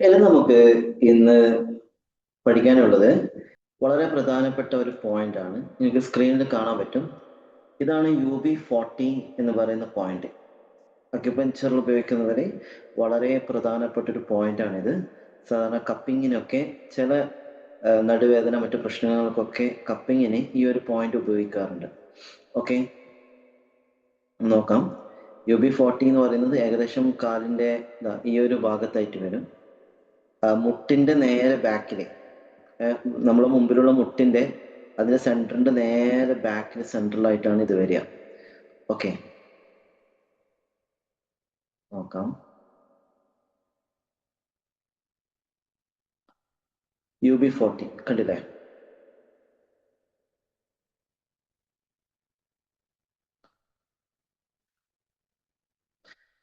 ഇനി നമുക്ക് ഇന്ന് പഠിക്കാനുള്ളത് വളരെ പ്രധാനപ്പെട്ട ഒരു പോയിന്റ് ആണ്. നിങ്ങൾക്ക് സ്ക്രീനിൽ കാണാൻ പറ്റും. ഇതാണ് UB40 എന്ന് പറയുന്ന പോയിന്റ്. അക്യുപഞ്ചറിൽ ഉപയോഗിക്കുന്നതിന് വളരെ പ്രധാനപ്പെട്ട ഒരു പോയിന്റ് ആണിത്. സാധാരണ കപ്പിങ്ങിനൊക്കെ ചില നടുവേദന മറ്റു പ്രശ്നങ്ങൾക്കൊക്കെ കപ്പിങ്ങിന് ഈ ഒരു പോയിന്റ് ഉപയോഗിക്കാറുണ്ട്. ഓക്കെ, നോക്കാം. UB40 എന്ന് പറയുന്നത് ഏകദേശം കാലിന്റെ ഈ ഒരു ഭാഗത്തായിട്ട് വരും. മുട്ടിന്റെ നേരെ ബാക്കില്, നമ്മളെ മുമ്പിലുള്ള മുട്ടിന്റെ അതിന്റെ സെന്ററിന്റെ നേരെ ബാക്കിൽ സെൻട്രലായിട്ടാണ് ഇത് വരിക. ഓക്കെ, നോക്കാം. UB40 കണ്ടില്ലേ?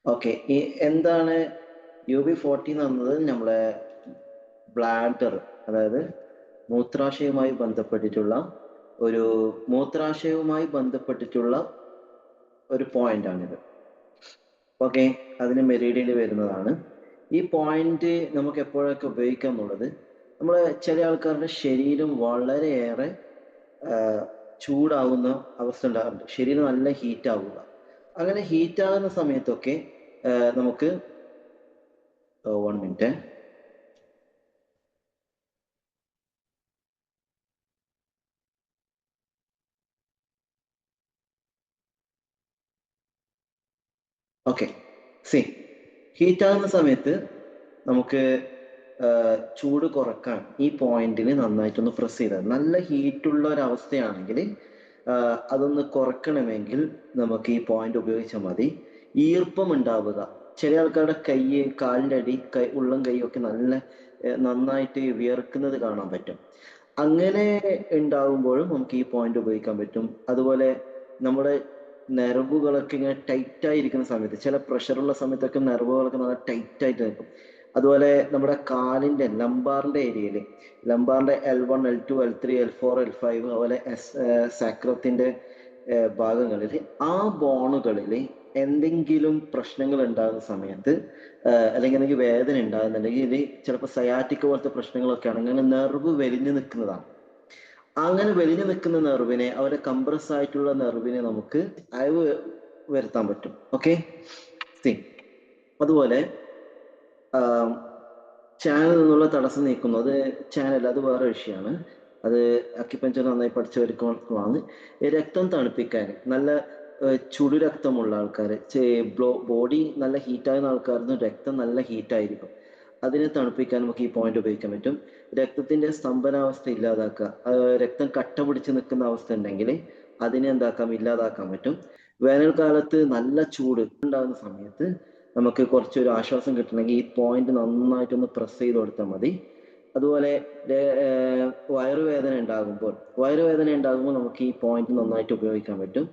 ഓക്കെ, ഈ എന്താണ് UB40 എന്ന് പറയുന്നത്? നമ്മളെ ബ്ലാഡർ, അതായത് മൂത്രാശയവുമായി ബന്ധപ്പെട്ടിട്ടുള്ള ഒരു പോയിന്റ് ആണിത്. ഓക്കെ, അതിന് മെരീഡിയനിൽ വരുന്നതാണ്. ഈ പോയിന്റ് നമുക്ക് എപ്പോഴൊക്കെ ഉപയോഗിക്കാം എന്നുള്ളത്, നമ്മൾ ചില ആൾക്കാരുടെ ശരീരം വളരെയേറെ ചൂടാവുന്ന അവസ്ഥ ഉണ്ടാകാറുണ്ട്. ശരീരം നല്ല ഹീറ്റ് ആവുക. അങ്ങനെ ഹീറ്റ് ആകുന്ന സമയത്തൊക്കെ നമുക്ക് 1 മിനിറ്റ്. ഓക്കെ, ഹീറ്റ് ആകുന്ന സമയത്ത് നമുക്ക് ചൂട് കുറക്കാൻ ഈ പോയിന്റിന് നന്നായിട്ടൊന്ന് പ്രസ് ചെയ്താൽ, നല്ല ഹീറ്റുള്ള ഒരു അവസ്ഥയാണെങ്കിൽ അതൊന്ന് കുറക്കണമെങ്കിൽ നമുക്ക് ഈ പോയിന്റ് ഉപയോഗിച്ചാൽ മതി. ഈർപ്പം ഉണ്ടാവുക, ചില ആൾക്കാരുടെ കാലിൻ്റെ അടി, ഉള്ളം കൈയൊക്കെ നന്നായിട്ട് വിയർക്കുന്നത് കാണാൻ പറ്റും. അങ്ങനെ ഉണ്ടാവുമ്പോഴും നമുക്ക് ഈ പോയിന്റ് ഉപയോഗിക്കാൻ പറ്റും. അതുപോലെ നമ്മുടെ നെർവുകളൊക്കെ ഇങ്ങനെ ടൈറ്റ് ആയിരിക്കുന്ന സമയത്ത്, ചില പ്രഷറുള്ള സമയത്തൊക്കെ നെർവുകളൊക്കെ നല്ല ടൈറ്റ് ആയിട്ട് നിൽക്കും. അതുപോലെ നമ്മുടെ കാലിന്റെ ലംബാറിന്റെ ഏരിയയിൽ, ലംബാറിന്റെ L1 L2 L3 L4 L5, അതുപോലെ സാക്രത്തിന്റെ ഭാഗങ്ങളിൽ, ആ ബോണുകളിൽ എന്തെങ്കിലും പ്രശ്നങ്ങൾ ഉണ്ടാകുന്ന സമയത്ത്, അല്ലെങ്കിൽ എനിക്ക് വേദന ഉണ്ടാകുന്നുണ്ടെങ്കിൽ, ഇത് ചിലപ്പോൾ സയാറ്റിക് പോലത്തെ പ്രശ്നങ്ങളൊക്കെ ആണ്, അങ്ങനെ നെർവ് വലിഞ്ഞു നിൽക്കുന്നതാണ്. അങ്ങനെ വലിഞ്ഞു നിൽക്കുന്ന നെർവിനെ, അവരെ കംപ്രസ് ആയിട്ടുള്ള നെർവിനെ നമുക്ക് അയവ് വരുത്താൻ പറ്റും. ഓക്കെ, അതുപോലെ ചാനൽ നിന്നുള്ള തടസ്സം നീക്കുന്നത്, ചാനൽ അത് വേറെ വിഷയമാണ്. അത് അക്യുപഞ്ചർ നന്നായി പഠിച്ചവർക്കുള്ളതാണ്. രക്തം തണുപ്പിക്കാൻ, നല്ല ചുടു രക്തമുള്ള ആൾക്കാർ, ബോഡി നല്ല ഹീറ്റാകുന്ന ആൾക്കാർക്ക് രക്തം നല്ല ഹീറ്റായിരിക്കും. അതിനെ തണുപ്പിക്കാൻ നമുക്ക് ഈ പോയിന്റ് ഉപയോഗിക്കാൻ പറ്റും. രക്തത്തിന്റെ സ്തംഭനാവസ്ഥ ഇല്ലാതാക്കുക, രക്തം കട്ട പിടിച്ച് നിൽക്കുന്ന അവസ്ഥ ഉണ്ടെങ്കിൽ അതിനെ ഇല്ലാതാക്കാൻ പറ്റും. വേനൽക്കാലത്ത് നല്ല ചൂട് ഉണ്ടാകുന്ന സമയത്ത് നമുക്ക് കുറച്ചൊരു ആശ്വാസം കിട്ടണമെങ്കിൽ ഈ പോയിന്റ് നന്നായിട്ടൊന്ന് പ്രസ് ചെയ്ത് കൊടുത്താൽ മതി. അതുപോലെ വയറുവേദന ഉണ്ടാകുമ്പോൾ നമുക്ക് ഈ പോയിന്റ് നന്നായിട്ട് ഉപയോഗിക്കാൻ പറ്റും.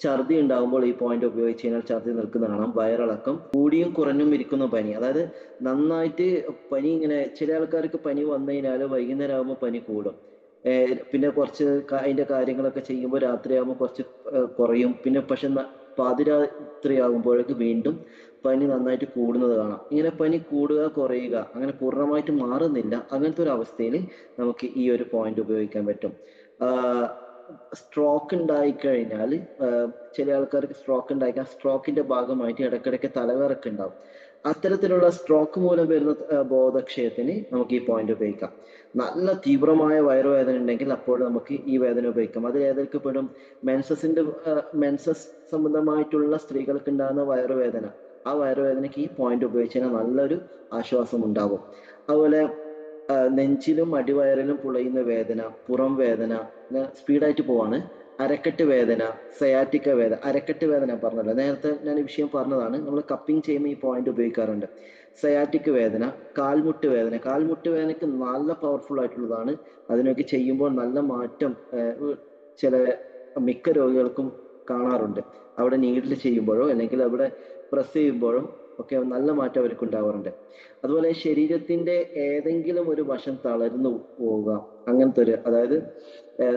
ഛർദി ഉണ്ടാകുമ്പോൾ ഈ പോയിന്റ് ഉപയോഗിച്ച് കഴിഞ്ഞാൽ ഛർദി നിൽക്കുന്ന കാണാം. വയറിളക്കം, കൂടിയും കുറഞ്ഞും ഇരിക്കുന്ന പനി, അതായത് നന്നായിട്ട് പനി, ഇങ്ങനെ ചില ആൾക്കാർക്ക് പനി വന്നു കഴിഞ്ഞാൽ വൈകുന്നേരം ആകുമ്പോൾ പനി കൂടും. പിന്നെ കുറച്ച് അതിന്റെ കാര്യങ്ങളൊക്കെ ചെയ്യുമ്പോൾ രാത്രിയാകുമ്പോൾ കുറച്ച് കുറയും. പിന്നെ പക്ഷെ പാതിരാത്രി ആകുമ്പോഴേക്ക് വീണ്ടും പനി നന്നായിട്ട് കൂടുന്നത് കാണാം. ഇങ്ങനെ പനി കൂടുക കുറയുക, അങ്ങനെ പൂർണ്ണമായിട്ട് മാറുന്നില്ല. അങ്ങനത്തെ ഒരു അവസ്ഥയിൽ നമുക്ക് ഈ ഒരു പോയിന്റ് ഉപയോഗിക്കാൻ പറ്റും. സ്ട്രോക്ക് ഉണ്ടായിക്കഴിഞ്ഞാൽ, ചില ആൾക്കാർക്ക് സ്ട്രോക്കിന്റെ ഭാഗമായിട്ട് ഇടയ്ക്കിടയ്ക്ക് തലകറക്കം ഉണ്ടാവും. അത്തരത്തിലുള്ള സ്ട്രോക്ക് മൂലം വരുന്ന ബോധക്ഷയത്തിന് നമുക്ക് ഈ പോയിന്റ് ഉപയോഗിക്കാം. നല്ല തീവ്രമായ വയറുവേദന ഉണ്ടെങ്കിൽ അപ്പോൾ നമുക്ക് ഈ വേദന ഉപയോഗിക്കാം. അതിൽ ഏതൊക്കെ പെടും? മെൻസസ് സംബന്ധമായിട്ടുള്ള സ്ത്രീകൾക്ക് ഉണ്ടാകുന്ന വയറുവേദന, ആ വയറുവേദനയ്ക്ക് ഈ പോയിന്റ് ഉപയോഗിച്ച് കഴിഞ്ഞാൽ നല്ലൊരു ആശ്വാസം ഉണ്ടാകും. അതുപോലെ നെഞ്ചിലും അടിവയറിലും പുളയുന്ന വേദന, പുറം വേദന, സ്പീഡായിട്ട് പോവാണ്. അരക്കെട്ട് വേദന, സയാറ്റിക്ക വേദന. അരക്കെട്ട് വേദന പറഞ്ഞല്ലോ, നേരത്തെ ഞാൻ ഈ വിഷയം പറഞ്ഞതാണ്. നമ്മൾ കപ്പിംഗ് ചെയ്യുമ്പോൾ ഈ പോയിന്റ് ഉപയോഗിക്കാറുണ്ട്. സയാറ്റിക് വേദന, കാൽമുട്ട് വേദനയ്ക്ക് നല്ല പവർഫുൾ ആയിട്ടുള്ളതാണ്. അതിനൊക്കെ ചെയ്യുമ്പോൾ നല്ല മാറ്റം മിക്ക രോഗികൾക്കും കാണാറുണ്ട്. അവിടെ നീഡിൽ ചെയ്യുമ്പോഴോ അല്ലെങ്കിൽ അവിടെ പ്രസ് ചെയ്യുമ്പോഴോ ഒക്കെ നല്ല മാറ്റം അവർക്ക് ഉണ്ടാവാറുണ്ട്. അതുപോലെ ശരീരത്തിന്റെ ഏതെങ്കിലും ഒരു വശം തളർന്നു പോവുക, അങ്ങനത്തെ അതായത്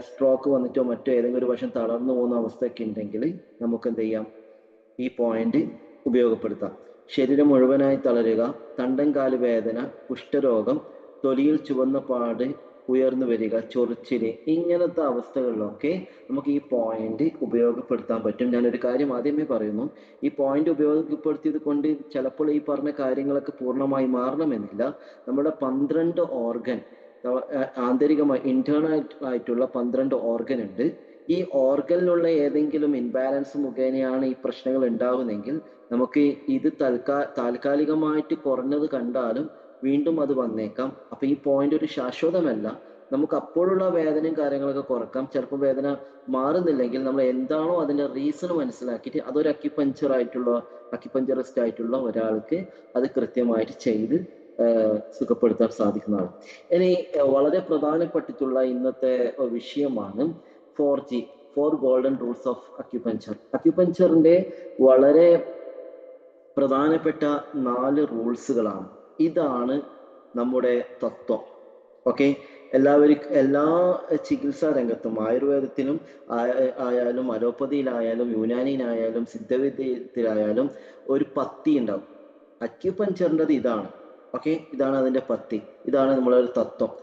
സ്ട്രോക്ക് വന്നിട്ടോ മറ്റോ ഏതെങ്കിലും ഒരു വശം തളർന്നു പോകുന്ന അവസ്ഥയൊക്കെ ഉണ്ടെങ്കിൽ നമുക്ക് എന്ത് ചെയ്യാം? ഈ പോയിന്റ് ഉപയോഗപ്പെടുത്താം. ശരീരം മുഴുവനായി തളരുക, തണ്ടൻകാല് വേദന, കുഷ്ഠരോഗം, തൊലിയിൽ ചുവന്ന പാട് ഉയർന്നു വരിക, ചൊറിച്ചില്, ഇങ്ങനത്തെ അവസ്ഥകളിലൊക്കെ നമുക്ക് ഈ പോയിന്റ് ഉപയോഗപ്പെടുത്താൻ പറ്റും. ഞാനൊരു കാര്യം ആദ്യമേ പറയുന്നു, ഈ പോയിന്റ് ഉപയോഗപ്പെടുത്തിയത് കൊണ്ട് ചിലപ്പോൾ ഈ പറഞ്ഞ കാര്യങ്ങളൊക്കെ പൂർണ്ണമായി മാറണമെന്നില്ല. നമ്മുടെ 12 ഓർഗൻ, ആന്തരികമായി ഇന്റേണൽ ആയിട്ടുള്ള 12 ഓർഗൻ ഉണ്ട്. ഈ ഓർഗനിലുള്ള ഏതെങ്കിലും ഇൻബാലൻസ് മുഖേനയാണ് ഈ പ്രശ്നങ്ങൾ ഉണ്ടാവുന്നതെങ്കിൽ നമുക്ക് ഇത് താൽക്കാലികമായിട്ട് കുറഞ്ഞത് കണ്ടാലും വീണ്ടും അത് വന്നേക്കാം. അപ്പൊ ഈ പോയിന്റ് ഒരു ശാശ്വതമല്ല. നമുക്ക് അപ്പോഴുള്ള വേദനയും കാര്യങ്ങളൊക്കെ കുറക്കാം. ചിലപ്പോൾ വേദന മാറുന്നില്ലെങ്കിൽ നമ്മൾ എന്താണോ അതിന്റെ റീസൺ മനസ്സിലാക്കിയിട്ട് അതൊരു അക്യുപഞ്ചറിസ്റ്റ് ആയിട്ടുള്ള ഒരാൾക്ക് അത് കൃത്യമായിട്ട് ചെയ്ത് സുഖപ്പെടുത്താൻ സാധിക്കുന്നതാണ്. ഇനി വളരെ പ്രധാനപ്പെട്ടിട്ടുള്ള ഇന്നത്തെ വിഷയമാണ് 4G, 4 golden rules of acupuncture. അക്യുപഞ്ചറിന്റെ വളരെ പ്രധാനപ്പെട്ട 4 റൂൾസുകളാണ്. ഇതാണ് നമ്മുടെ തത്വം. ഓക്കെ, എല്ലാ ചികിത്സാ രംഗത്തും, ആയുർവേദത്തിലും ആയാലും അലോപ്പതിയിലായാലും യുനാനിയിലായാലും സിദ്ധവിദ്യയിലായാലും ഒരു പത്തി ഉണ്ടാവും. അക്യുപഞ്ചറിൻ്റെത് ഇതാണ്. ഓക്കെ, ഇതാണ് അതിന്റെ പത്തി, ഇതാണ് നമ്മളൊരു തത്വം.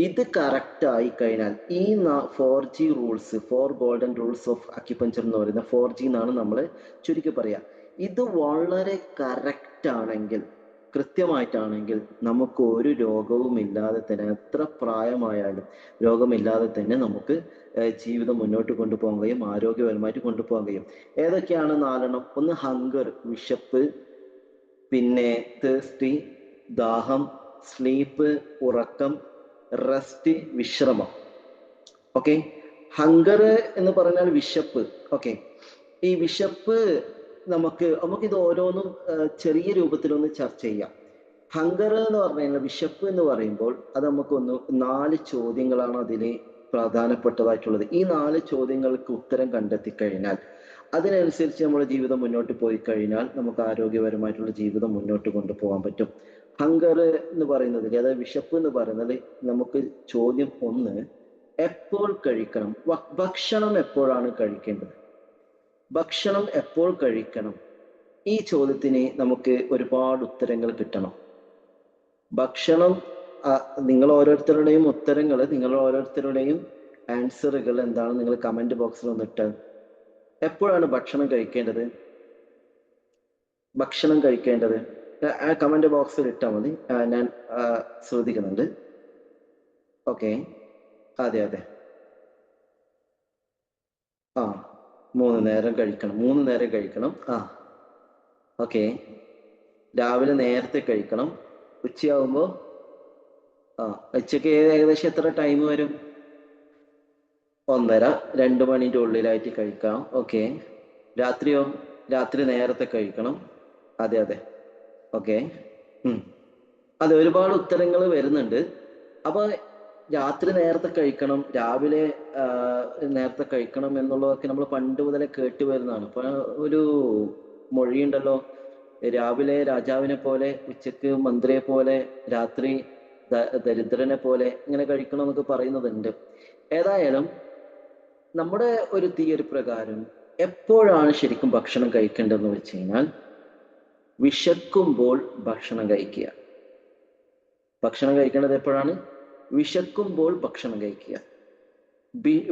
ഇത് കറക്റ്റ് ആയി കഴിഞ്ഞാൽ ഈ 4G rules, 4 golden rules of acupuncture എന്ന് പറയുന്ന 4G എന്നാണ് നമ്മൾ ചുരുക്കി പറയാ. ഇത് വളരെ കറക്റ്റ് ആണെങ്കിൽ, കൃത്യമായിട്ടാണെങ്കിൽ നമുക്ക് ഒരു രോഗവും ഇല്ലാതെ തന്നെ, എത്ര പ്രായമായാലും രോഗമില്ലാതെ തന്നെ നമുക്ക് ജീവിതം മുന്നോട്ട് കൊണ്ടുപോകാൻ കഴിയും, ആരോഗ്യപരമായിട്ട് കൊണ്ടുപോകാൻ കഴിയും. ഏതൊക്കെയാണ് 4 ഒന്ന് ഹങ്കർ, വിശപ്പ്, പിന്നെ തേഴ്സ്റ്റി, ദാഹം, സ്ലീപ്പ്, ഉറക്കം, റെസ്റ്റ്, വിശ്രമം. ഓക്കെ, ഹങ്കർ എന്ന് പറഞ്ഞാൽ വിശപ്പ്. ഓക്കെ, ഈ വിശപ്പ് നമുക്കിത് ഓരോന്നും ചെറിയ രൂപത്തിലൊന്ന് ചർച്ച ചെയ്യാം. ഹങ്കർ എന്ന് പറഞ്ഞു കഴിഞ്ഞാൽ, വിശപ്പ് എന്ന് പറയുമ്പോൾ അത് നമുക്കൊന്ന് 4 ചോദ്യങ്ങളാണ് അതിൽ പ്രധാനപ്പെട്ടതായിട്ടുള്ളത്. ഈ 4 ചോദ്യങ്ങൾക്ക് ഉത്തരം കണ്ടെത്തി കഴിഞ്ഞാൽ അതിനനുസരിച്ച് നമ്മുടെ ജീവിതം മുന്നോട്ട് പോയി കഴിഞ്ഞാൽ നമുക്ക് ആരോഗ്യപരമായിട്ടുള്ള ജീവിതം മുന്നോട്ട് കൊണ്ടുപോകാൻ പറ്റും. ഹങ്കർ എന്ന് പറയുന്നത്, അതായത് വിശപ്പ് എന്ന് പറയുന്നത്, നമുക്ക് ചോദ്യം 1, എപ്പോൾ കഴിക്കണം? ഭക്ഷണം എപ്പോഴാണ് കഴിക്കേണ്ടത്? ഭക്ഷണം എപ്പോൾ കഴിക്കണം? ഈ ചോദ്യത്തിന് നമുക്ക് ഒരുപാട് ഉത്തരങ്ങൾ കിട്ടണം. ഭക്ഷണം, നിങ്ങൾ ഓരോരുത്തരുടെയും ഉത്തരങ്ങൾ, നിങ്ങൾ ഓരോരുത്തരുടെയും ആൻസറുകൾ എന്താണ് നിങ്ങൾ കമന്റ് ബോക്സിൽ വന്നിട്ട് എപ്പോഴാണ് ഭക്ഷണം കഴിക്കേണ്ടത്? ഭക്ഷണം കഴിക്കേണ്ടത് കമന്റ് ബോക്സിൽ ഇട്ടാൽ മതി, ഞാൻ ശ്രദ്ധിക്കുന്നുണ്ട്. ഓക്കെ, അതെ, 3 നേരം കഴിക്കണം, 3 നേരം കഴിക്കണം. ഓക്കെ, രാവിലെ നേരത്തെ കഴിക്കണം. ഉച്ചയാവുമ്പോ ഉച്ചക്ക് ഏകദേശം എത്ര ടൈം വരും? 1:30-2 മണിന്റെ ഉള്ളിലായിട്ട് കഴിക്കാം. ഓക്കെ, രാത്രിയോ? രാത്രി നേരത്തെ കഴിക്കണം. അതെ. ഓക്കെ, അതെ, ഒരുപാട് ഉത്തരങ്ങൾ വരുന്നുണ്ട്. അപ്പൊ രാത്രി നേരത്തെ കഴിക്കണം, രാവിലെ നേരത്തെ കഴിക്കണം എന്നുള്ളതൊക്കെ നമ്മൾ പണ്ട് മുതലേ കേട്ട് വരുന്നതാണ്. ഇപ്പൊ ഒരു മൊഴിയുണ്ടല്ലോ, രാവിലെ രാജാവിനെ പോലെ, ഉച്ചക്ക് മന്ത്രിയെ പോലെ, രാത്രി ദരിദ്രനെ പോലെ, ഇങ്ങനെ കഴിക്കണം എന്നൊക്കെ പറയുന്നതുണ്ട്. ഏതായാലും നമ്മുടെ ഒരു തിയറി പ്രകാരം എപ്പോഴാണ് ശരിക്കും ഭക്ഷണം കഴിക്കേണ്ടതെന്ന് വെച്ച് കഴിഞ്ഞാൽ, വിശക്കുമ്പോൾ ഭക്ഷണം കഴിക്കുക. ഭക്ഷണം കഴിക്കേണ്ടത് എപ്പോഴാണ്? വിശക്കുമ്പോൾ ഭക്ഷണം കഴിക്കുക.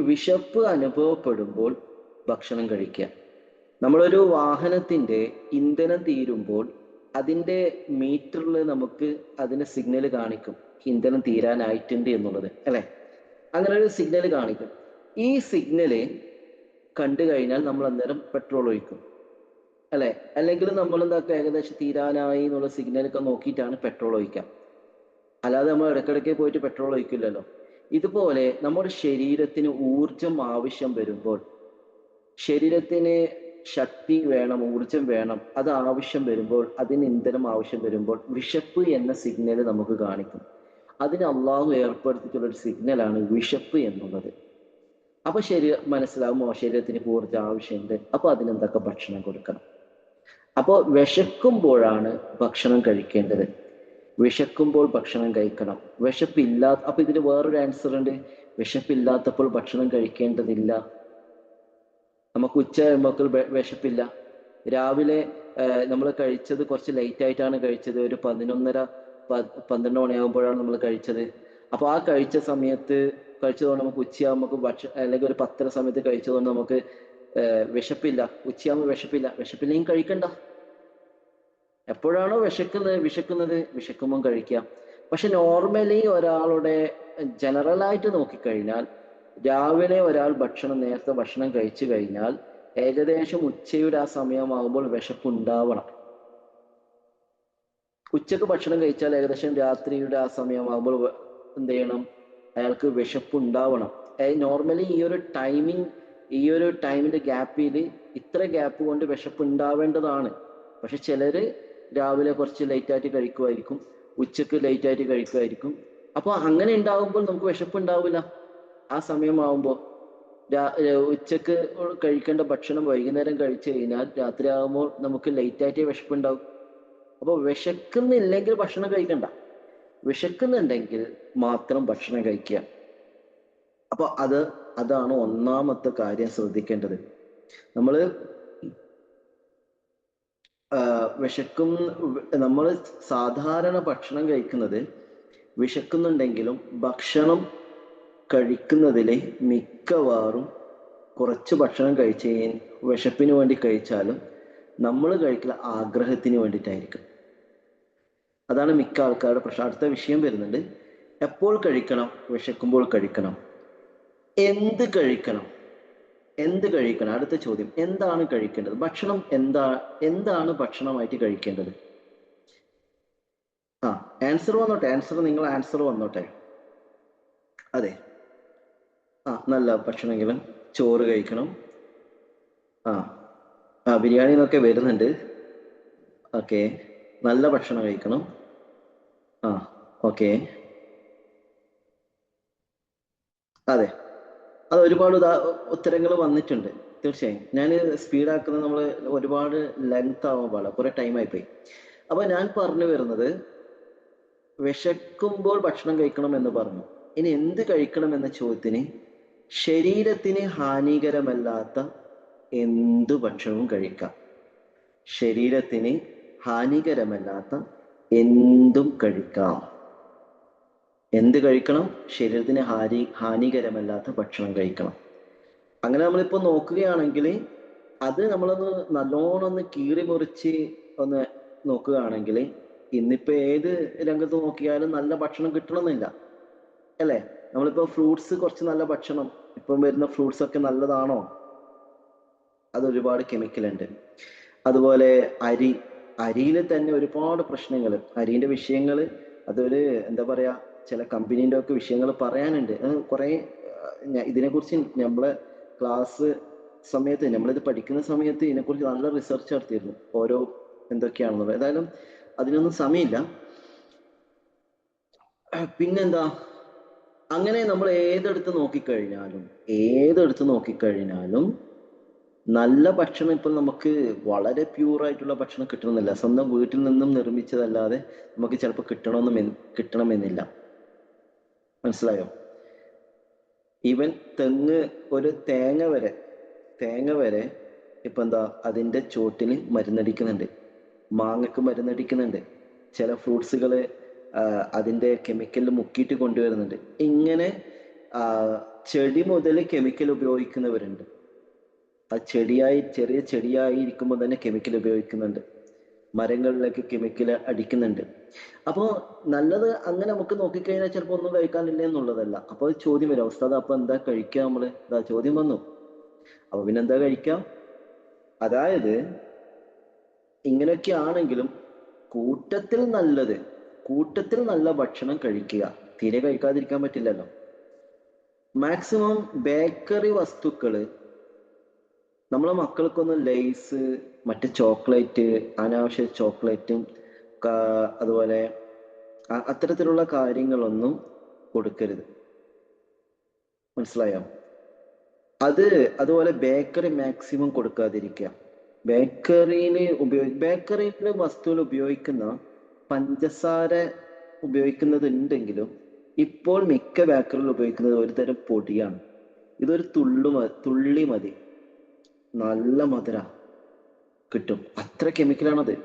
വിശപ്പ് അനുഭവപ്പെടുമ്പോൾ ഭക്ഷണം കഴിക്കുക. നമ്മളൊരു വാഹനത്തിന്റെ ഇന്ധനം തീരുമ്പോൾ അതിന്റെ മീറ്ററിൽ നമുക്ക് അതിന് സിഗ്നൽ കാണിക്കും, ഇന്ധനം തീരാനായിട്ടുണ്ട് എന്നുള്ളത്, അല്ലെ? അങ്ങനെ ഒരു സിഗ്നൽ കാണിക്കും. ഈ സിഗ്നല് കണ്ടു കഴിഞ്ഞാൽ നമ്മൾ അന്നേരം പെട്രോൾ ഒഴിക്കും, അല്ലെ? അല്ലെങ്കിൽ നമ്മൾ എന്താക്കുക, ഏകദേശം തീരാനായി എന്നുള്ള സിഗ്നലൊക്കെ നോക്കിയിട്ടാണ് പെട്രോൾ ഒഴിക്കുക. അല്ലാതെ നമ്മൾ ഇടയ്ക്കിടയ്ക്ക് പോയിട്ട് പെട്രോൾ ഒഴിക്കില്ലല്ലോ. ഇതുപോലെ നമ്മുടെ ശരീരത്തിന് ഊർജം ആവശ്യം വരുമ്പോൾ, ശരീരത്തിന് ശക്തി വേണം, ഊർജം വേണം, അത് ആവശ്യം വരുമ്പോൾ, അതിന് ഇന്ധനം ആവശ്യം വരുമ്പോൾ വിശപ്പ് എന്ന സിഗ്നൽ നമുക്ക് കാണിക്കും. അതിന് അള്ളാഹു ഏർപ്പെടുത്തിയിട്ടുള്ള ഒരു സിഗ്നലാണ് വിശപ്പ് എന്നുള്ളത്. അപ്പൊ മനസ്സിലാവുമോ, ശരീരത്തിന് ഊർജം ആവശ്യമുണ്ട്, അപ്പൊ അതിനെന്തൊക്കെ ഭക്ഷണം കൊടുക്കണം. അപ്പോൾ വിശക്കുമ്പോഴാണ് ഭക്ഷണം കഴിക്കേണ്ടത്. വിശക്കുമ്പോൾ ഭക്ഷണം കഴിക്കണം. അപ്പൊ ഇതിന് വേറൊരു ആൻസർ ഉണ്ട്, വിശപ്പില്ലാത്തപ്പോൾ ഭക്ഷണം കഴിക്കേണ്ടതില്ല. നമുക്ക് ഉച്ച കഴിയുമ്പോൾ വിശപ്പില്ല, രാവിലെ നമ്മൾ കഴിച്ചത് കുറച്ച് ലേറ്റ് ആയിട്ടാണ് കഴിച്ചത്, ഒരു 12 മണിയാകുമ്പോഴാണ് നമ്മൾ കഴിച്ചത്. അപ്പോൾ ആ കഴിച്ച സമയത്ത് കഴിച്ചതുകൊണ്ട് നമുക്ക് ഉച്ചയാകുമ്പോൾ ഭക്ഷണം, അല്ലെങ്കിൽ ഒരു 10 സമയത്ത് കഴിച്ചതുകൊണ്ട് നമുക്ക് വിശപ്പില്ല, ഉച്ചയാകുമ്പോൾ വിശപ്പില്ലെങ്കിൽ കഴിക്കണ്ട. എപ്പോഴാണോ വിശക്കുമ്പോൾ കഴിക്കാം. പക്ഷെ നോർമലി ഒരാളുടെ ജനറലായിട്ട് നോക്കിക്കഴിഞ്ഞാൽ രാവിലെ ഒരാൾ നേരത്തെ ഭക്ഷണം കഴിച്ചു കഴിഞ്ഞാൽ ഏകദേശം ഉച്ചയുടെ ആ സമയമാകുമ്പോൾ വിശപ്പുണ്ടാവണം. ഉച്ചക്ക് ഭക്ഷണം കഴിച്ചാൽ ഏകദേശം രാത്രിയുടെ ആ സമയമാകുമ്പോൾ എന്ത് ചെയ്യണം, അയാൾക്ക് വിശപ്പുണ്ടാവണം. നോർമലി ഈ ഒരു ടൈമിന്റെ ഗ്യാപ്പിൽ ഇത്ര ഗ്യാപ്പ് കൊണ്ട് വിശപ്പ് ഉണ്ടാവേണ്ടതാണ്. പക്ഷെ ചിലര് രാവിലെ കുറച്ച് ലേറ്റ് ആയിട്ട് കഴിക്കുമായിരിക്കും, ഉച്ചക്ക് ലേറ്റ് ആയിട്ട് കഴിക്കുമായിരിക്കും. അപ്പോൾ അങ്ങനെ ഉണ്ടാവുമ്പോൾ നമുക്ക് വിശപ്പ് ഉണ്ടാവില്ല. ആ സമയമാകുമ്പോൾ ഉച്ചക്ക് കഴിക്കേണ്ട ഭക്ഷണം വൈകുന്നേരം കഴിച്ചു കഴിഞ്ഞാൽ രാത്രി ആകുമ്പോൾ നമുക്ക് ലേറ്റ് ആയിട്ട് വിശപ്പുണ്ടാവും. അപ്പോൾ വിശക്കുന്നില്ലെങ്കിൽ ഭക്ഷണം കഴിക്കണ്ട, വിശക്കുന്നുണ്ടെങ്കിൽ മാത്രം ഭക്ഷണം കഴിക്കുക. അപ്പൊ അതാണ് ഒന്നാമത്തെ കാര്യം ശ്രദ്ധിക്കേണ്ടത്. നമ്മൾ നമ്മൾ സാധാരണ ഭക്ഷണം കഴിക്കുന്നത് വിശക്കുന്നുണ്ടെങ്കിലും ഭക്ഷണം കഴിക്കുന്നതിൽ മിക്കവാറും കുറച്ച് ഭക്ഷണം വിശപ്പിന് വേണ്ടി കഴിച്ചാലും നമ്മൾ കഴിക്കുന്ന ആഗ്രഹത്തിന് വേണ്ടിയിട്ടായിരിക്കും. അതാണ് മിക്ക ആൾക്കാരുടെ പ്രശ്നം. അടുത്ത വിഷയം വരുന്നുണ്ട്, എപ്പോൾ കഴിക്കണം? വിശക്കുമ്പോൾ കഴിക്കണം. എന്ത് കഴിക്കണം? അടുത്ത ചോദ്യം, എന്താണ് കഴിക്കേണ്ടത്? ഭക്ഷണം എന്താണ് ഭക്ഷണമായിട്ട് കഴിക്കേണ്ടത്? ആൻസർ വന്നോട്ടെ. അതെ, നല്ല ഭക്ഷണമെങ്കിലും ചോറ് കഴിക്കണം. ബിരിയാണി എന്നൊക്കെ വരുന്നുണ്ട്. ഓക്കെ, നല്ല ഭക്ഷണം കഴിക്കണം. ഓക്കെ, അതെ, അത് ഒരുപാട് ഉത്തരങ്ങൾ വന്നിട്ടുണ്ട്. തീർച്ചയായും ഞാൻ സ്പീഡാക്കുന്നത് നമ്മൾ ഒരുപാട് ലെങ്ത് ആവാൻ പാടില്ല, കുറെ ടൈം ആയിപ്പോയി. അപ്പൊ ഞാൻ പറഞ്ഞു വരുന്നത്, വിശക്കുമ്പോൾ ഭക്ഷണം കഴിക്കണം എന്ന് പറഞ്ഞു. ഇനി എന്ത് കഴിക്കണം എന്ന ചോദ്യത്തിന് ശരീരത്തിന് ഹാനികരമല്ലാത്ത എന്തു ഭക്ഷണവും കഴിക്കാം. ശരീരത്തിന് ഹാനികരമല്ലാത്ത എന്തും കഴിക്കാം. എന്ത് കഴിക്കണം? ശരീരത്തിന് ഹാനികരമല്ലാത്ത ഭക്ഷണം കഴിക്കണം. അങ്ങനെ നമ്മളിപ്പോ നോക്കുകയാണെങ്കിൽ അത് നമ്മളൊന്ന് നല്ലോണം ഒന്ന് കീറി മുറിച്ച് ഒന്ന് നോക്കുകയാണെങ്കിൽ ഇന്നിപ്പോ ഏത് രംഗത്ത് നോക്കിയാലും നല്ല ഭക്ഷണം കിട്ടണമെന്നില്ല, അല്ലേ? നമ്മളിപ്പോ ഫ്രൂട്ട്സ്, കുറച്ച് നല്ല ഭക്ഷണം, ഇപ്പം വരുന്ന ഫ്രൂട്ട്സ് ഒക്കെ നല്ലതാണോ? അത് ഒരുപാട് കെമിക്കൽ ഉണ്ട്. അതുപോലെ അരിയിൽ തന്നെ ഒരുപാട് പ്രശ്നങ്ങൾ, അരിന്റെ വിഷയങ്ങൾ, അതൊരു എന്താ പറയാ, ചില കമ്പനീൻ്റെ ഒക്കെ വിഷയങ്ങൾ പറയാനുണ്ട്. കുറെ ഇതിനെക്കുറിച്ച് നമ്മളെ ക്ലാസ് സമയത്ത്, നമ്മളിത് പഠിക്കുന്ന സമയത്ത് ഇതിനെക്കുറിച്ച് നല്ല റിസർച്ച് നടത്തിയിരുന്നു, ഓരോ എന്തൊക്കെയാണെന്നുള്ളത്. ഏതായാലും അതിനൊന്നും സമയമില്ല. പിന്നെന്താ, അങ്ങനെ നമ്മൾ ഏതെടുത്ത് നോക്കിക്കഴിഞ്ഞാലും നല്ല ഭക്ഷണം ഇപ്പം നമുക്ക് വളരെ പ്യൂറായിട്ടുള്ള ഭക്ഷണം കിട്ടണമെന്നില്ല. സ്വന്തം വീട്ടിൽ നിന്നും നിർമ്മിച്ചതല്ലാതെ നമുക്ക് ചിലപ്പോൾ കിട്ടണമെന്നില്ല. മനസ്സിലായോ? ഈവൻ ഒരു തേങ്ങ വരെ ഇപ്പൊ എന്താ, അതിന്റെ ചോട്ടിന് മരുന്നടിക്കുന്നുണ്ട്, മാങ്ങക്ക് മരുന്നടിക്കുന്നുണ്ട്, ചില ഫ്രൂട്ട്സുകൾ അതിന്റെ കെമിക്കലിൽ മുക്കിയിട്ട് കൊണ്ടുവരുന്നുണ്ട്. ഇങ്ങനെ ചെടി മുതൽ കെമിക്കൽ ഉപയോഗിക്കുന്നവരുണ്ട്. ആ ചെറിയ ചെടിയായി ഇരിക്കുമ്പോൾ തന്നെ കെമിക്കൽ ഉപയോഗിക്കുന്നുണ്ട്, മരങ്ങളിലേക്ക് കെമിക്കൽ അടിക്കുന്നുണ്ട്. അപ്പോൾ നല്ലത് അങ്ങനെ നമുക്ക് നോക്കിക്കഴിഞ്ഞാൽ ചിലപ്പോൾ ഒന്നും കഴിക്കാനില്ല എന്നുള്ളതല്ല. അപ്പോൾ ചോദ്യം വരും, ഉസ്താദ് അപ്പൊ എന്താ കഴിക്കുക? നമ്മള് ചോദ്യം വന്നു, അപ്പൊ പിന്നെന്താ കഴിക്കാം? അതായത് ഇങ്ങനെയൊക്കെ ആണെങ്കിലും കൂട്ടത്തിൽ നല്ല ഭക്ഷണം കഴിക്കുക. തീരെ കഴിക്കാതിരിക്കാൻ പറ്റില്ലല്ലോ. മാക്സിമം ബേക്കറി വസ്തുക്കള് നമ്മളെ മക്കൾക്കൊന്നും ലേസ്, മറ്റ് ചോക്ലേറ്റ്, അനാവശ്യ ചോക്ലേറ്റും അതുപോലെ അത്തരത്തിലുള്ള കാര്യങ്ങളൊന്നും കൊടുക്കരുത്. മനസ്സിലായോ? അതുപോലെ ബേക്കറി മാക്സിമം കൊടുക്കാതിരിക്കുക. ബേക്കറിയിലെ വസ്തുക്കൾ ഉപയോഗിക്കുന്ന പഞ്ചസാര ഉപയോഗിക്കുന്നതുണ്ടെങ്കിലും ഇപ്പോൾ മിക്ക ബേക്കറിയിൽ ഉപയോഗിക്കുന്നത് ഒരു തരം പൊടിയാണ്. ഇതൊരു തുള്ളി മതി, നല്ല മധുര. കിട്ടും. അത്ര കെമിക്കലാണത്.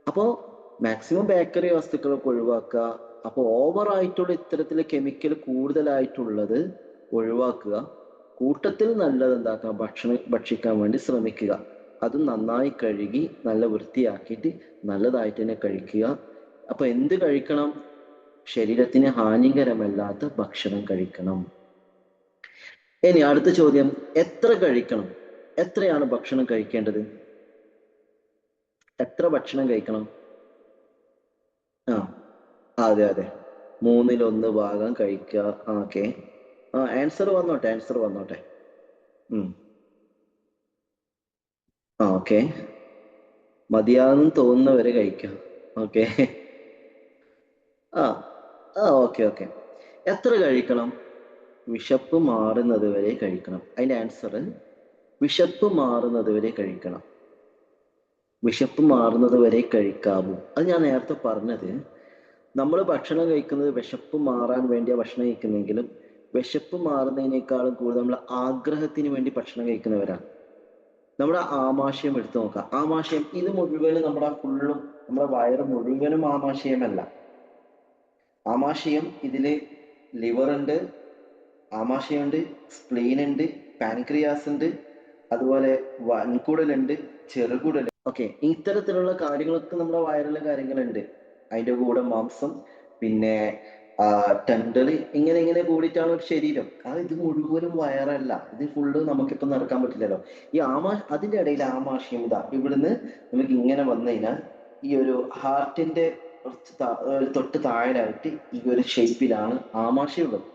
അപ്പോൾ മാക്സിമം ബേക്കറി വസ്തുക്കളൊക്കെ ഒഴിവാക്കുക. അപ്പോൾ ഓവറായിട്ടുള്ള ഇത്തരത്തില് കെമിക്കൽ കൂടുതലായിട്ടുള്ളത് ഒഴിവാക്കുക. കൂട്ടത്തിൽ നല്ലത് എന്താക്കുക, ഭക്ഷണം ഭക്ഷിക്കാൻ വേണ്ടി ശ്രമിക്കുക. അത് നന്നായി കഴുകി നല്ല വൃത്തിയാക്കിയിട്ട് നല്ലതായിട്ട് തന്നെ കഴിക്കുക. അപ്പൊ എന്ത് കഴിക്കണം? ശരീരത്തിന് ഹാനികരമല്ലാത്ത ഭക്ഷണം കഴിക്കണം. ഇനി അടുത്ത ചോദ്യം, എത്ര കഴിക്കണം? എത്രയാണ് ഭക്ഷണം കഴിക്കേണ്ടത്? എത്ര ഭക്ഷണം കഴിക്കണം? അതെ അതെ, 1/3 ഭാഗം കഴിക്കുക. ഓക്കെ, ആൻസർ വന്നോട്ടെ. ഓക്കെ, മതിയാകും തോന്നുന്നവരെ കഴിക്കാം. Okay, okay. എത്ര കഴിക്കണം? വിശപ്പ് മാറുന്നത് വരെ കഴിക്കണം. അതിന്റെ ആൻസർ വിശപ്പ് മാറുന്നത് വരെ കഴിക്കണം. വിശപ്പ് മാറുന്നത് വരെ കഴിക്കാവൂ. അത് ഞാൻ നേരത്തെ പറഞ്ഞത്, നമ്മൾ ഭക്ഷണം കഴിക്കുന്നത് വിശപ്പ് മാറാൻ വേണ്ടിയാ ഭക്ഷണം കഴിക്കുന്നെങ്കിലും വിശപ്പ് മാറുന്നതിനേക്കാളും കൂടുതൽ നമ്മൾ ആഗ്രഹത്തിന് വേണ്ടി ഭക്ഷണം കഴിക്കുന്നവരാണ്. നമ്മുടെ ആമാശയം എടുത്തു നോക്കാം. ആമാശയം ഇത് മുഴുവനും നമ്മുടെ വയറ് മുഴുവനും ആമാശയമല്ല. ആമാശയം ഇതില് ലിവർ ഉണ്ട്, ആമാശയമുണ്ട്, സ്പ്ലീൻ ഉണ്ട്, പാൻക്രിയാസ് ഉണ്ട്, അതുപോലെ വൻകുടലുണ്ട്, ചെറുകുടൽ. ഓക്കെ, ഇത്തരത്തിലുള്ള കാര്യങ്ങളൊക്കെ നമ്മുടെ വയറിലെ കാര്യങ്ങളുണ്ട്. അതിന്റെ കൂടെ മാംസം, പിന്നെ ടെൻഡർ, ഇങ്ങനെ കൂടിയിട്ടാണ് ഒരു ശരീരം. ഇത് മുഴുവനും വയറല്ല. ഇത് ഫുള്ള് നമുക്കിപ്പം നടക്കാൻ പറ്റില്ലല്ലോ. അതിന്റെ ഇടയിൽ ആമാശയം ഇവിടുന്ന് നമുക്ക് ഇങ്ങനെ വന്നു കഴിഞ്ഞാൽ ഈ ഒരു ഹാർട്ടിന്റെ തൊട്ട് താഴെയായിട്ട് ഈ ഒരു ഷേപ്പിലാണ് ആമാശയം ഉള്ളത്.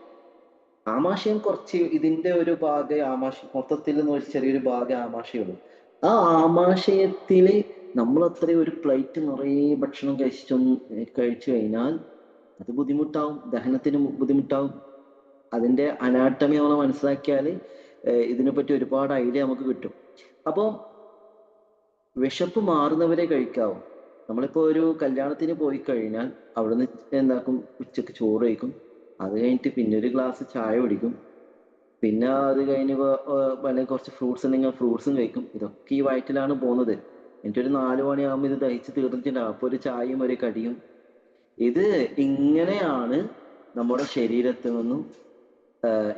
ആമാശയം കുറച്ച് ഇതിന്റെ ഒരു ഭാഗം മൊത്തത്തിൽ ചെറിയൊരു ഭാഗം ആമാശയുള്ളൂ. ആ ആമാശയത്തില് നമ്മൾ അത്രയും ഒരു പ്ലേറ്റ് നിറയെ ഭക്ഷണം കഴിച്ചു കഴിഞ്ഞാൽ അത് ബുദ്ധിമുട്ടാവും, ദഹനത്തിന് ബുദ്ധിമുട്ടാവും. അതിന്റെ അനാട്ടമി നമ്മൾ മനസ്സിലാക്കിയാൽ ഇതിനെപ്പറ്റി ഒരുപാട് ഐഡിയ നമുക്ക് കിട്ടും. അപ്പോൾ വിശപ്പ് മാറുന്നവരെ കഴിക്കാവും. നമ്മളിപ്പോ ഒരു കല്യാണത്തിന് പോയി കഴിഞ്ഞാൽ അവിടുന്ന് എന്താക്കും, ഉച്ചക്ക് ചോറ് കഴിക്കും, അത് കഴിഞ്ഞിട്ട് പിന്നെ ഒരു ഗ്ലാസ് ചായ കുടിക്കും, പിന്നെ അത് കഴിഞ്ഞ് കുറച്ച് ഫ്രൂട്ട്സ് ഉണ്ടെങ്കിൽ ഫ്രൂട്ട്സും കഴിക്കും. ഇതൊക്കെ ഈ വയറ്റിലാണ് പോകുന്നത്. എനിക്കൊരു 4 മണിയാകുമ്പോൾ ഇത് ദഹിച്ച് തീർന്നിട്ടുണ്ടാവും. അപ്പൊ ഒരു ചായയും ഒരു കടിയും. ഇത് ഇങ്ങനെയാണ് നമ്മുടെ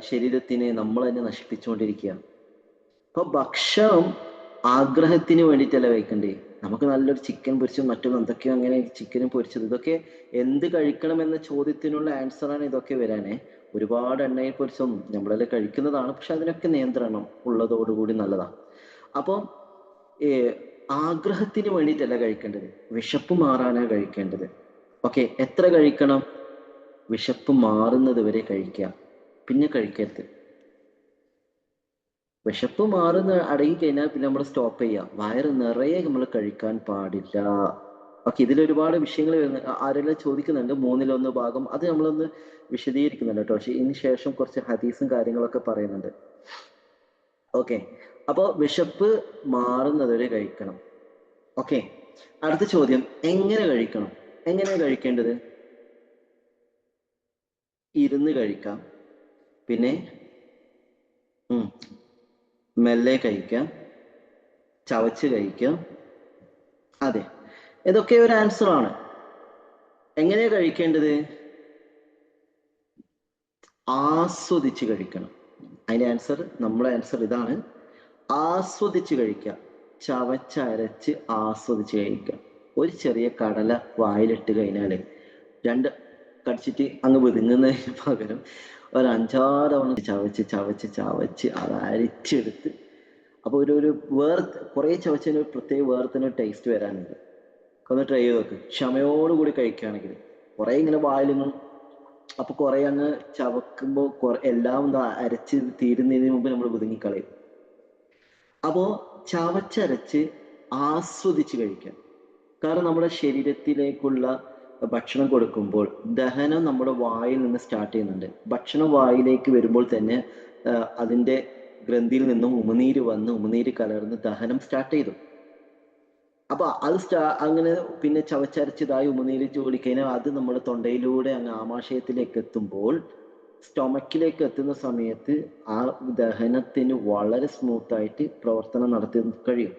ശരീരത്തിനെ നമ്മൾ തന്നെ നശിപ്പിച്ചുകൊണ്ടിരിക്കുക. അപ്പൊ ഭക്ഷണം ആഗ്രഹത്തിന് വേണ്ടിയിട്ടല്ല കഴിക്കണ്ടേ. നമുക്ക് നല്ലൊരു ചിക്കൻ പൊരിച്ചും മറ്റും എന്തൊക്കെയോ, അങ്ങനെ ചിക്കനും പൊരിച്ചത്, ഇതൊക്കെ എന്ത് കഴിക്കണം എന്ന ചോദ്യത്തിനുള്ള ആൻസറാണ് ഇതൊക്കെ വരാനേ. ഒരുപാട് എണ്ണയിൽ പൊരിച്ചും നമ്മളെല്ലാം കഴിക്കുന്നതാണ്, പക്ഷെ അതിനൊക്കെ നിയന്ത്രണം ഉള്ളതോടുകൂടി നല്ലതാണ്. അപ്പം ആഗ്രഹത്തിന് വേണ്ടിയിട്ടല്ല കഴിക്കേണ്ടത്, വിശപ്പ് മാറാനാണ് കഴിക്കേണ്ടത്. ഓക്കെ, എത്ര കഴിക്കണം? വിശപ്പ് മാറുന്നത് വരെ കഴിക്കുക, പിന്നെ കഴിക്കരുത്. വിശപ്പ് അടങ്ങി കഴിഞ്ഞാൽ പിന്നെ നമ്മൾ സ്റ്റോപ്പ് ചെയ്യുക. വയറ് നിറയെ നമ്മൾ കഴിക്കാൻ പാടില്ല. ഓക്കെ, ഇതിലൊരുപാട് വിഷയങ്ങൾ വരുന്നത്. ആരെല്ലാം ചോദിക്കുന്നുണ്ട് 1/3 ഭാഗം, അത് നമ്മളൊന്ന് വിശദീകരിക്കുന്നുണ്ട് കേട്ടോ. പക്ഷെ ഇതിന് ശേഷം കുറച്ച് ഹദീസും കാര്യങ്ങളൊക്കെ പറയുന്നുണ്ട്. ഓക്കെ, അപ്പോൾ വിശപ്പ് മാറുന്നത് വരെ കഴിക്കണം. ഓക്കെ, അടുത്ത ചോദ്യം, എങ്ങനെ കഴിക്കണം? എങ്ങനെയാണ് കഴിക്കേണ്ടത്? ഇരുന്ന് കഴിക്കാം, പിന്നെ മെല്ലെ കഴിക്കാം, ചവച്ച് കഴിക്കാം. അതെ, ഇതൊക്കെ ഒരു ആൻസർ ആണ്. എങ്ങനെയാ കഴിക്കേണ്ടത്? ആസ്വദിച്ച് കഴിക്കണം. അതിന്റെ ആൻസർ, നമ്മുടെ ആൻസർ ഇതാണ്, ആസ്വദിച്ച് കഴിക്കുക. ചവച്ചരച്ച് ആസ്വദിച്ച് കഴിക്കുക. ഒരു ചെറിയ കടല വായിലിട്ട് കഴിഞ്ഞാല് 2 കടിച്ചിട്ട് അങ്ങ് വിതുങ്ങുന്നതിന് പകരം ഒരു 5-6 തവണ ചവച്ച് അത് അരിച്ചെടുത്ത്, അപ്പൊ ഒരു കുറെ ചവച്ചതിന് ഒരു പ്രത്യേക വേറെ ടേസ്റ്റ് വരാനുണ്ട്. ഒന്ന് ട്രൈ ചെയ്ത് നോക്ക്, ക്ഷമയോടുകൂടി കഴിക്കുകയാണെങ്കിൽ. കുറെ ഇങ്ങനെ വായിലിങ്ങനെ, അപ്പൊ കുറെ അങ്ങ് ചവക്കുമ്പോ എല്ലാം അരച്ച് തീരുന്നതിന് മുമ്പ് നമ്മൾ ഒതുങ്ങിക്കളയും. അപ്പോ ചവച്ചരച്ച് ആസ്വദിച്ച് കഴിക്കാം. കാരണം നമ്മുടെ ശരീരത്തിലേക്കുള്ള ഭക്ഷണം കൊടുക്കുമ്പോൾ ദഹനം നമ്മുടെ വായിൽ നിന്ന് സ്റ്റാർട്ട് ചെയ്യുന്നുണ്ട്. ഭക്ഷണം വായിലേക്ക് വരുമ്പോൾ തന്നെ അതിന്റെ ഗ്രന്ഥിയിൽ നിന്നും ഉമിനീര് കലർന്ന് ദഹനം സ്റ്റാർട്ട് ചെയ്തു. അപ്പൊ അത് അങ്ങനെ പിന്നെ ചവച്ചരച്ചതായി ഉമിനീര് ഓടിക്കഴിഞ്ഞാൽ അത് നമ്മുടെ തൊണ്ടയിലൂടെ അങ്ങ് ആമാശയത്തിലേക്ക് എത്തുമ്പോൾ, സ്റ്റൊമക്കിലേക്ക് എത്തുന്ന സമയത്ത് ആ ദഹനത്തിന് വളരെ സ്മൂത്ത് ആയിട്ട് പ്രവർത്തനം നടത്തി കഴിയും.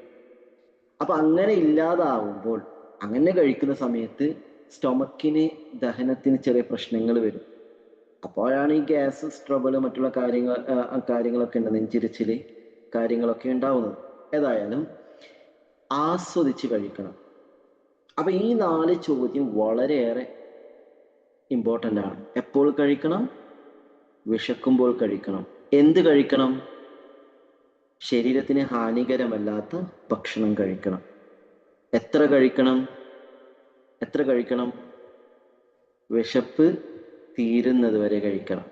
അപ്പൊ അങ്ങനെ ഇല്ലാതാവുമ്പോൾ, അങ്ങനെ കഴിക്കുന്ന സമയത്ത് സ്റ്റൊമക്കിന് ദഹനത്തിന് ചെറിയ പ്രശ്നങ്ങൾ വരും. അപ്പോഴാണ് ഈ ഗ്യാസ് ട്രബിള് മറ്റുള്ള കാര്യങ്ങളൊക്കെ ഉണ്ട്, നെഞ്ചിരിച്ചില് കാര്യങ്ങളൊക്കെ ഉണ്ടാവുന്നത്. ഏതായാലും ആസ്വദിച്ച് കഴിക്കണം. അപ്പൊ ഈ 4 ചോദ്യം വളരെയേറെ ഇമ്പോർട്ടൻ്റ് ആണ്. എപ്പോൾ കഴിക്കണം? വിശക്കുമ്പോൾ കഴിക്കണം. എന്ത് കഴിക്കണം? ശരീരത്തിന് ഹാനികരമല്ലാത്ത ഭക്ഷണം കഴിക്കണം. എത്ര കഴിക്കണം? എത്ര കഴിക്കണം? വിശപ്പ് തീരുന്നത് വരെ കഴിക്കണം.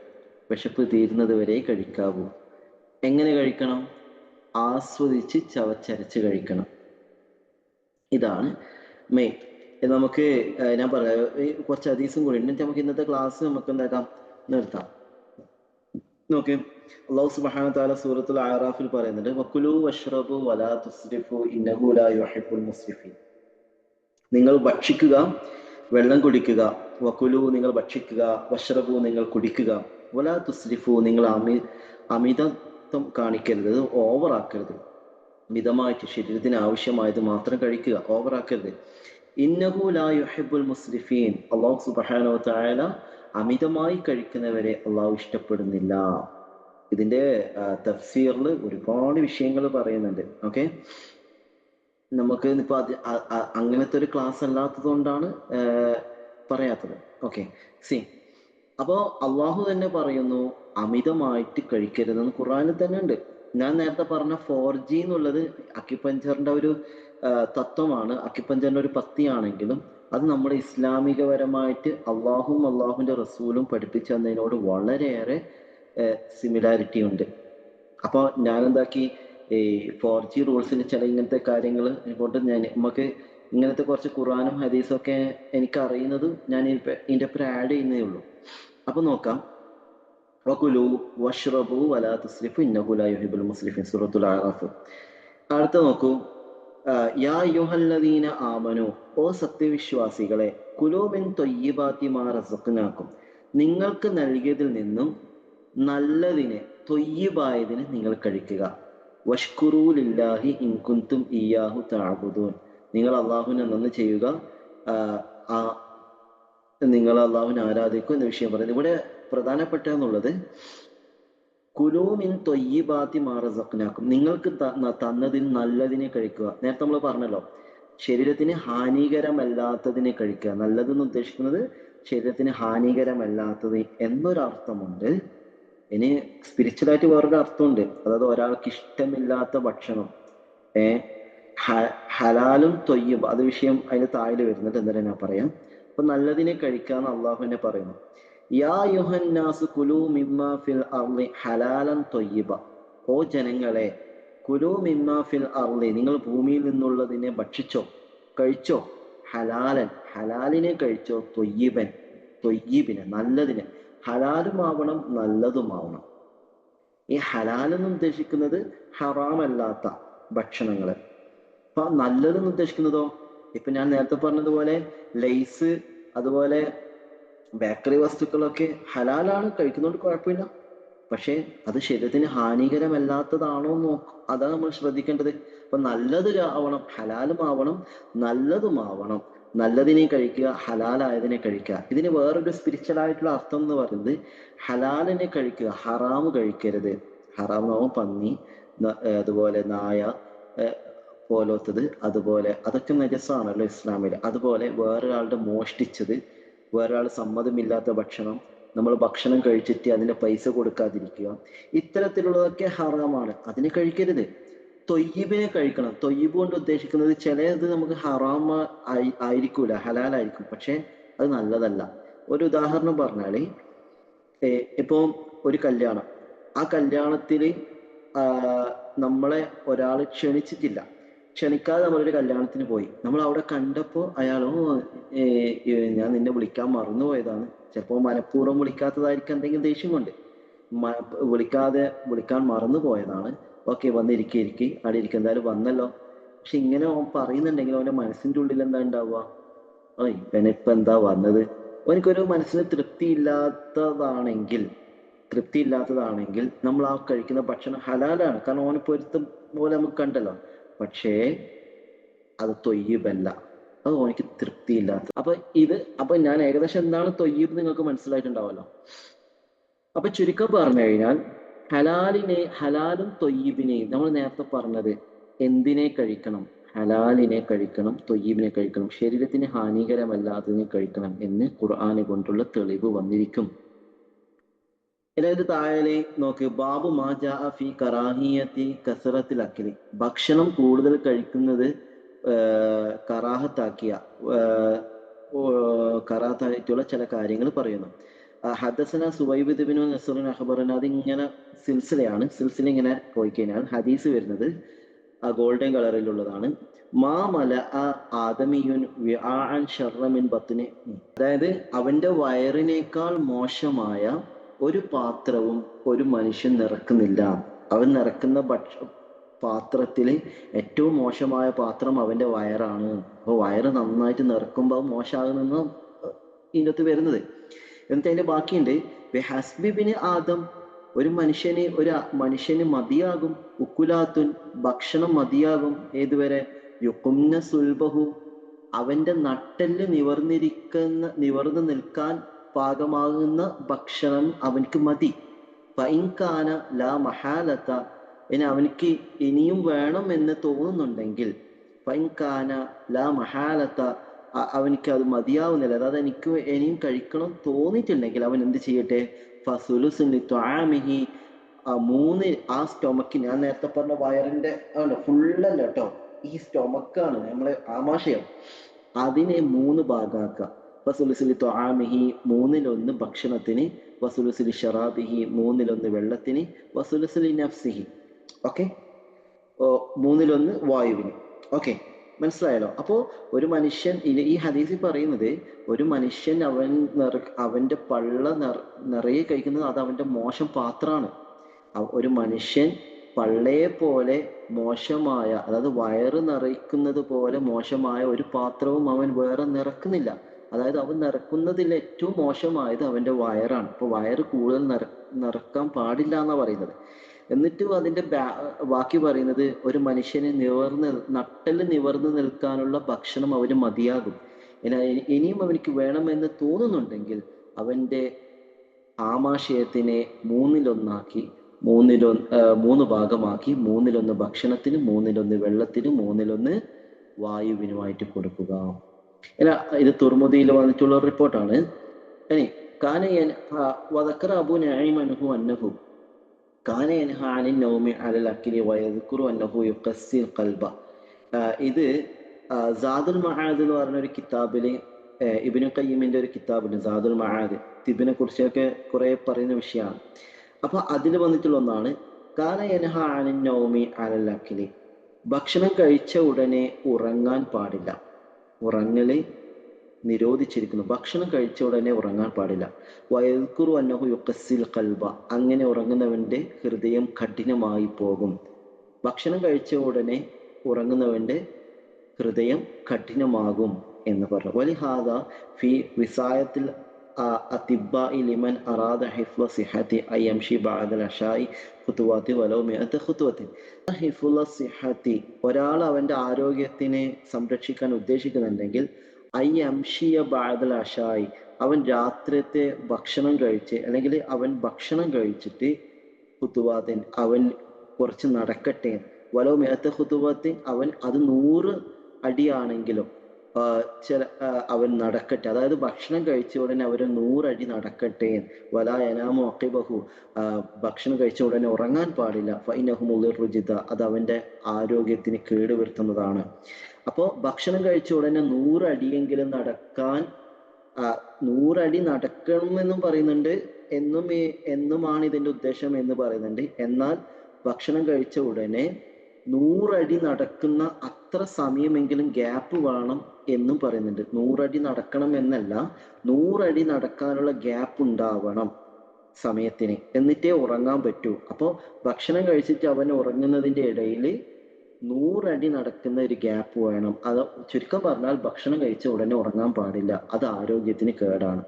വിശപ്പ് തീരുന്നത് വരെ കഴിക്കാവൂ. എങ്ങനെ കഴിക്കണം? ആസ്വദിച്ച് ചവച്ചരച്ച് കഴിക്കണം. ഇതാണ് മെയിൻ. നമുക്ക് ഞാൻ പറയാം, കുറച്ച് ഹദീസും കൂടി എന്നിട്ട് നമുക്ക് ഇന്നത്തെ ക്ലാസ് നമുക്ക് എന്താക്കാം, നിർത്താം. നോക്ക്, അല്ലാഹു സുബ്ഹാനഹു വ തആല സൂറത്തുൽ അഅറാഫിൽ പറയുന്നുണ്ട്, വകുലു വഷ്റബു വലാ തുസ്രിഫു ഇന്നഹു ലാ യുഹിബ്ബുൽ മുസ്രിഫീൻ. നിങ്ങൾ ഭക്ഷിക്കുക, വെള്ളം കുടിക്കുക. വകുലു, നിങ്ങൾ ഭക്ഷിക്കുക. വഷ്റബു, നിങ്ങൾ കുടിക്കുക. വലാ തുസ്രിഫു, നിങ്ങൾ അമിതത്വം കാണിക്കരുത്, ഓവറാക്കരുത്. മിതമായിട്ട് ശരീരത്തിന് ആവശ്യമായത് മാത്രം കഴിക്കുക, ഓവറാക്കരുത്. ഇന്നഹു ലാ യുഹിബ്ബുൽ മുസ്രിഫീൻ, അല്ലാഹു സുബ്ഹാനഹു വ തആല അമിതമായി കഴിക്കുന്നവരെ അള്ളാഹു ഇഷ്ടപ്പെടുന്നില്ല. ഇതിന്റെ തഫ്സീറിൽ ഒരുപാട് വിഷയങ്ങൾ പറയുന്നുണ്ട്. ഓക്കെ, നമുക്ക് ഇപ്പൊ അങ്ങനത്തെ ഒരു ക്ലാസ് അല്ലാത്തത് കൊണ്ടാണ് പറയാത്തത്. ഓക്കെ, സി, അപ്പോ അള്ളാഹു തന്നെ പറയുന്നു അമിതമായിട്ട് കഴിക്കരുതെന്ന് ഖുർആനിൽ തന്നെ ഉണ്ട്. ഞാൻ നേരത്തെ പറഞ്ഞ 4G എന്നുള്ളത് അക്യുപഞ്ചറിന്റെ ഒരു തത്വമാണ്, അക്യുപഞ്ചറിന്റെ ഒരു പത്തിയാണെങ്കിലും അത് നമ്മുടെ ഇസ്ലാമികപരമായിട്ട് അള്ളാഹുവും അള്ളാഹുവിന്റെ റസൂലും പഠിപ്പിച്ചു തന്നതിനോട് വളരെയേറെ സിമിലാരിറ്റി ഉണ്ട്. അപ്പൊ ഞാൻ എന്താക്കി, ഈ 4G റൂൾസിന് ചില ഇങ്ങനത്തെ കാര്യങ്ങൾ കൊണ്ട് നമുക്ക് ഇങ്ങനത്തെ കുറച്ച് ഖുർആനും ഹദീസും ഒക്കെ എനിക്ക് അറിയുന്നത് ഞാൻ ഇതിന്റെ ഒപ്പം ആഡ് ചെയ്യുന്നേ ഉള്ളൂ. അപ്പൊ നോക്കാം, വകുലു വഷ്റബു വലാ തുസ്രിഫു ഇന്നഹു ലാ യുഹിബ്ബുൽ മുസ്രിഫീൻ, സൂറത്തുൽ അഅറാഫ്. അടുത്ത നോക്കൂ, യാ അയ്യുഹല്ലദീന ആമനു, ഓ സത്യവിശ്വാസികളെ, കുലൂ മിൻ ത്വയ്യിബാതി മാ റസഖ്നാകും, നിങ്ങൾക്ക് നൽകിയതിൽ നിന്നും നല്ലതിനെ, ത്വയ്യിബായതിനെ നിങ്ങൾ കഴിക്കുക. വഷ്കുറൂ ലില്ലാഹി ഇൻ കുൻതും ഇയ്യാഹു തഅബുദൂൻ, നിങ്ങൾ അള്ളാഹുവിനെ നന്ദി ചെയ്യുക, നിങ്ങൾ അള്ളാഹുവിനെ ആരാധിക്കും എന്ന വിഷയം പറയുന്നത്. ഇവിടെ പ്രധാനപ്പെട്ട എന്നുള്ളത് കുലൂ മിൻ ത്വയ്യിബാതി മാ റസഖ്നാകും, നിങ്ങൾക്ക് തന്നതിൽ നല്ലതിനെ കഴിക്കുക. നേരത്തെ നമ്മൾ പറഞ്ഞല്ലോ, ശരീരത്തിന് ഹാനികരമല്ലാത്തതിനെ കഴിക്കുക. നല്ലതെന്ന് ഉദ്ദേശിക്കുന്നത് ശരീരത്തിന് ഹാനികരമല്ലാത്തത് എന്നൊരർത്ഥമുണ്ട്. ഇനി സ്പിരിച്വലായിട്ട് വേറൊരു അർത്ഥമുണ്ട്, അതായത് ഒരാൾക്ക് ഇഷ്ടമില്ലാത്ത ഭക്ഷണം, ഹലാലും ത്വയ്യിബ്, അത് വിഷയം അതിന് താഴെ വരുന്നത്, എന്തായാലും ഞാൻ പറയാം. അപ്പൊ നല്ലതിനെ കഴിക്കാന്ന് അള്ളാഹു തന്നെ പറയുന്നു. യാ യുഹന്നാസു കുലൂ മിമ്മാ ഫിൽ അർളി ഹലാലൻ ത്വയ്യിബ, ഓ ജനങ്ങളെ, കുലൂ മിമ്മാ ഫിൽ അർളി, നിങ്ങൾ ഭൂമിയിൽ നിന്നുള്ളതിനെ ഭക്ഷിച്ചോ, കഴിച്ചോ. ഹലാലൻ, ഹലാലിനെ കഴിച്ചോ. ത്വയ്യിബൻ, ത്വയ്യിബിനെ, നല്ലതിനെ. ഹലാലുമാവണം, നല്ലതുമാവണം. ഈ ഹലാലെന്ന് ഉദ്ദേശിക്കുന്നത് ഹറാമല്ലാത്ത ഭക്ഷണങ്ങള്. അപ്പൊ നല്ലതെന്ന് ഉദ്ദേശിക്കുന്നതോ, ഇപ്പൊ ഞാൻ നേരത്തെ പറഞ്ഞതുപോലെ ലെയ്സ്, അതുപോലെ ബേക്കറി വസ്തുക്കളൊക്കെ ഹലാലാണ്, കഴിക്കുന്നതുകൊണ്ട് കുഴപ്പമില്ല. പക്ഷെ അത് ശരീരത്തിന് ഹാനികരമല്ലാത്തതാണോ നോക്കും, അതാണ് നമ്മൾ ശ്രദ്ധിക്കേണ്ടത്. അപ്പൊ നല്ലത് ആവണം, ഹലാലും ആവണം, നല്ലതുമാവണം. നല്ലതിനെ കഴിക്കുക, ഹലാലായതിനെ കഴിക്കുക. ഇതിന് വേറൊരു സ്പിരിച്വൽ ആയിട്ടുള്ള അർത്ഥം എന്ന് പറയുന്നത്, ഹലാലിനെ കഴിക്കുക, ഹറാമ് കഴിക്കരുത്. ഹറാം നാവും പന്നി, അതുപോലെ നായ പോലത്തത്, അതുപോലെ അതൊക്കെ നജസാണല്ലോ ഇസ്ലാമിൽ. അതുപോലെ വേറൊരാളുടെ മോഷ്ടിച്ചത്, വേറൊരാൾ സമ്മതമില്ലാത്ത ഭക്ഷണം, നമ്മൾ ഭക്ഷണം കഴിച്ചിട്ട് അതിന്റെ പൈസ കൊടുക്കാതിരിക്കുക, ഇത്തരത്തിലുള്ളതൊക്കെ ഹറാമാണ്, അതിനെ കഴിക്കരുത്. തൊയ്യിബിനെ കഴിക്കണം. തൊയ്യിബ് കൊണ്ട് ഉദ്ദേശിക്കുന്നത് ചിലത് നമുക്ക് ഹറാമ ആയിരിക്കൂല, ഹലാലായിരിക്കും, പക്ഷെ അത് നല്ലതല്ല. ഒരു ഉദാഹരണം പറഞ്ഞാല്, ഇപ്പൊ ഒരു കല്യാണം, ആ കല്യാണത്തിന് നമ്മളെ ഒരാൾ ക്ഷണിച്ചിട്ടില്ല, ക്ഷണിക്കാതെ നമ്മളൊരു കല്യാണത്തിന് പോയി. നമ്മൾ അവിടെ കണ്ടപ്പോ അയാളോ, ഞാൻ നിന്നെ വിളിക്കാൻ മറന്നുപോയതാണ്, ചിലപ്പോ മനഃപൂർവ്വം വിളിക്കാത്തതായിരിക്കും, എന്തെങ്കിലും ദേഷ്യം കൊണ്ട് വിളിക്കാൻ മറന്നു പോയതാണ്. ഓക്കെ, വന്നിരിക്കെ അവിടെ ഇരിക്കും, എന്തായാലും വന്നല്ലോ. പക്ഷെ ഇങ്ങനെ അവൻ പറയുന്നുണ്ടെങ്കിൽ അവന്റെ മനസ്സിന്റെ ഉള്ളിൽ എന്താ ഉണ്ടാവുക, ഇവനിപ്പൊ എന്താ വന്നത്. അവനക്കൊരു മനസ്സിന് തൃപ്തി ഇല്ലാത്തതാണെങ്കിൽ നമ്മൾ ആ കഴിക്കുന്ന ഭക്ഷണം ഹലാലാണ്, കാരണം ഓന് പൊരുത്തം പോലെ നമുക്ക് കണ്ടല്ലോ. പക്ഷേ അത് തൊയ്യബല്ല, അത് ഓനിക്ക് തൃപ്തിയില്ലാത്ത. അപ്പൊ ഞാൻ ഏകദേശം എന്താണ് തൊയ്യബ് നിങ്ങൾക്ക് മനസ്സിലായിട്ടുണ്ടാവല്ലോ. അപ്പൊ ചുരുക്കം പറഞ്ഞു കഴിഞ്ഞാൽ ഹലാലും തൊയ്യബിനെയും നമ്മൾ നേരത്തെ പറഞ്ഞത് എന്തിനെ കഴിക്കണം, ഹലാലിനെ കഴിക്കണം, തൊയ്യബിനെ കഴിക്കണം, ശരീരത്തിന് ഹാനികരമല്ലാത്തതിനെ കഴിക്കണം എന്ന് ഖുർആനെ കൊണ്ടുള്ള തെളിവ് വന്നിരിക്കും. അതായത് താഴെ നോക്ക്, ബാബു മാ ജാ ഫി കറാഹിയത്തി കസറത്തിൽ അക്കലി, ഭക്ഷണം കൂടുതൽ കഴിക്കുന്നത് കറാഹത്തായിട്ടുള്ള ചില കാര്യങ്ങൾ പറയുന്നു. ഹദസന സുവൈബ് ബിൻ നസ്റുൻ അഖ്ബറന, അതിങ്ങനെ സിൽസിലയാണ്. സിൽസില ഇങ്ങനെ പോയി കഴിഞ്ഞാൽ ഹദീസ് വരുന്നത് ഗോൾഡൻ കളറിലുള്ളതാണ്. മാ മല ആദമിയുൻ വിആഅൻ ശർറ മിൻ ബത്നി, അതായത് അവന്റെ വയറിനേക്കാൾ മോശമായ ഒരു പാത്രവും ഒരു മനുഷ്യൻ നിറക്കുന്നില്ല. അവൻ നിറക്കുന്ന പാത്രത്തില് ഏറ്റവും മോശമായ പാത്രം അവന്റെ വയറാണ്. അപ്പൊ വയറ് നന്നായിട്ട് നിറക്കുമ്പോൾ അത് മോശമാകുന്ന ഇതിനകത്ത് വരുന്നത്. എന്നിട്ട് അതിന്റെ ബാക്കിയുണ്ട്, ഹസ്ബിബിന് ആദം, ഒരു മനുഷ്യന് മതിയാകും, ഉക്കുലാത്തുൻ, ഭക്ഷണം മതിയാകും, ഏതുവരെ, യുക്കുംന സുൽബഹു, അവന്റെ നട്ടെല്ല് നിവർന്നു നിൽക്കാൻ പാകമാകുന്ന ഭക്ഷണം അവൻക്ക് മതി. ഫഇൻകാന ലാ മഹാലത, ഇനി അവനിക്ക് ഇനിയും വേണം എന്ന് തോന്നുന്നുണ്ടെങ്കിൽ, ഫഇൻകാന ലാ മഹാലത, അവനിക്ക് അത് മതിയാവുന്നില്ല, അതായത് എനിക്ക് ഇനിയും കഴിക്കണം തോന്നിയിട്ടുണ്ടെങ്കിൽ അവൻ എന്ത് ചെയ്യട്ടെ, ഫസുലുസുൻ ത്വആമിഹി, ആ സ്റ്റൊമക്ക്, ഞാൻ നേരത്തെ പറഞ്ഞ വയറിന്റെ ഫുള്ളല്ല കേട്ടോ, ഈ സ്റ്റൊമക്കാണ് നമ്മളെ ആമാശയം, അതിനെ 3 ഭാഗമാക്കുക. വസുലുസുലി ത്വആമിഹി, 1/3 ഭക്ഷണത്തിന്, വസുലുസുലി ശറാബിഹി, 1/3 വെള്ളത്തിന്, വസുലുസുലി നഫ്സിഹി, ഓക്കെ, 1/3 വായുവിന്. ഓക്കെ, മനസ്സിലായല്ലോ. അപ്പോ ഒരു മനുഷ്യൻ, ഈ ഹദീസിൽ പറയുന്നത്, ഒരു മനുഷ്യൻ അവന്റെ പള്ള നിറയെ കഴിക്കുന്നത് അത് അവന്റെ മോശം പാത്രമാണ്. ഒരു മനുഷ്യൻ പള്ളയെ പോലെ മോശമായ, അതായത് വയറ് നിറയ്ക്കുന്നത് പോലെ മോശമായ ഒരു പാത്രവും അവൻ വേറെ നിറക്കുന്നില്ല. അതായത് അവൻ നിറക്കുന്നതിൽ ഏറ്റവും മോശമായത് അവന്റെ വയറാണ്. അപ്പൊ വയറ് കൂടുതൽ നിറക്കാൻ പാടില്ല എന്നാ പറയുന്നത്. എന്നിട്ടും അതിന്റെ ബാക്കി പറയുന്നത്, ഒരു മനുഷ്യന് നട്ടെല്ല് നിവർന്ന് നിൽക്കാനുള്ള ഭക്ഷണം അവന് മതിയാകും. ഇനിയും അവനിക്ക് വേണമെന്ന് തോന്നുന്നുണ്ടെങ്കിൽ അവന്റെ ആമാശയത്തിനെ 3/1 3 ഭാഗമാക്കി, 1/3 ഭക്ഷണത്തിന്, 1/1 വെള്ളത്തിന്, 1/1 വായുവിനുമായിട്ട് കൊടുക്കുക. ഇത് തുർമുദിയിൽ വന്നിട്ടുള്ള റിപ്പോർട്ടാണ്. ഇനി വദക്കറ അബൂ നഈം അൻഹു അന്നഹു കാന യൻഹ അനിൻ നൗമി അലൽ അക്ലി വയദ്കുറു അന്നഹു യുഖസ്സിൽ ഖൽബ. ഇത് സാദുൽ മആദ് എന്ന് പറഞ്ഞ ഒരു കിതാബില്, ഇബ്നു ഖയ്യിമിന്റെ ഒരു കിതാബില് സാദുൽ മആദ്, തിബിനെ കുറിച്ചൊക്കെ കുറെ പറയുന്ന വിഷയമാണ്. അപ്പൊ അതിൽ വന്നിട്ടുള്ള ഒന്നാണ്, കാന യൻഹ അനിൻ നൗമി അലൽ അക്ലി, ഭക്ഷണം കഴിച്ച ഉടനെ ഉറങ്ങാൻ പാടില്ല, ഉറങ്ങല് നിരോധിച്ചിരിക്കുന്നു. ഭക്ഷണം കഴിച്ച ഉടനെ ഉറങ്ങാൻ പാടില്ല. വയദ്കുറു അന്നഹു യുഖസ്സിൽ ഖൽബ, അങ്ങനെ ഉറങ്ങുന്നവന്റെ ഹൃദയം കഠിനമായി പോകും. ഭക്ഷണം കഴിച്ച ഉടനെ ഉറങ്ങുന്നവന്റെ ഹൃദയം കഠിനമാകും എന്ന് പറഞ്ഞു. വലിഹാദ ഫി വിസായത്തിൽ അത്തിബ്ബാഇ ലിമൻ അറാദ ഹിഫ്ള സിഹത്തി അയംഷി ബഅദൽ അശാഇ ഖുതുവാതി വലൗ മിഅത ഖുതുവത്തിൻ. ഹിഫ്ള സിഹത്തി, ഒരാൾ അവന്റെ ആരോഗ്യത്തിനെ സംരക്ഷിക്കാൻ ഉദ്ദേശിക്കുന്നുണ്ടെങ്കിൽ, അയ്യംഷിയ ബഅദൽ അശാഇ, അവൻ രാത്രിയത്തെ ഭക്ഷണം കഴിച്ച്, അല്ലെങ്കിൽ അവൻ ഭക്ഷണം കഴിച്ചിട്ട്, ഖുതുവാത്തിൻ, അവൻ കുറച്ച് നടക്കട്ടെ, വലോ മിഅത ഖുതുവത്തിൻ, അവൻ അത് 100 അടിയാണെങ്കിലും അവൻ നടക്കട്ടെ, അതായത് ഭക്ഷണം കഴിച്ച ഉടനെ അവര് 100 അടി നടക്കട്ടെ. വലാ യനാമു അഖിബഹു, ഭക്ഷണം കഴിച്ച ഉടനെ ഉറങ്ങാൻ പാടില്ല. ഫഇന്നഹു മുളിറു ജിദ്ദ, അത് അവന്റെ ആരോഗ്യത്തിന് കേടുവരുത്തുന്നതാണ്. അപ്പോ ഭക്ഷണം കഴിച്ച ഉടനെ 100 അടിയെങ്കിലും നടക്കാൻ, 100 അടി നടക്കണമെന്നും പറയുന്നുണ്ട്, എന്നുമാണ് ഇതിന്റെ ഉദ്ദേശം എന്ന് പറയുന്നുണ്ട്. എന്നാൽ ഭക്ഷണം കഴിച്ച ഉടനെ 100 അടി നടക്കുന്ന അത്ര സമയമെങ്കിലും ഗ്യാപ്പ് വേണം എന്നും പറയുന്നുണ്ട്. 100 അടി നടക്കണം എന്നല്ല, 100 അടി നടക്കാനുള്ള ഗ്യാപ്പ് ഉണ്ടാവണം സമയത്തിന്, എന്നിട്ടേ ഉറങ്ങാൻ പറ്റൂ. അപ്പോൾ ഭക്ഷണം കഴിച്ചിട്ട് അവൻ ഉറങ്ങുന്നതിന്റെ ഇടയിൽ 100 അടി നടക്കുന്ന ഒരു ഗ്യാപ്പ് വേണം. അത് ചുരുക്കം പറഞ്ഞാൽ ഭക്ഷണം കഴിച്ച ഉടനെ ഉറങ്ങാൻ പാടില്ല, അത് ആരോഗ്യത്തിന് കേടാണ്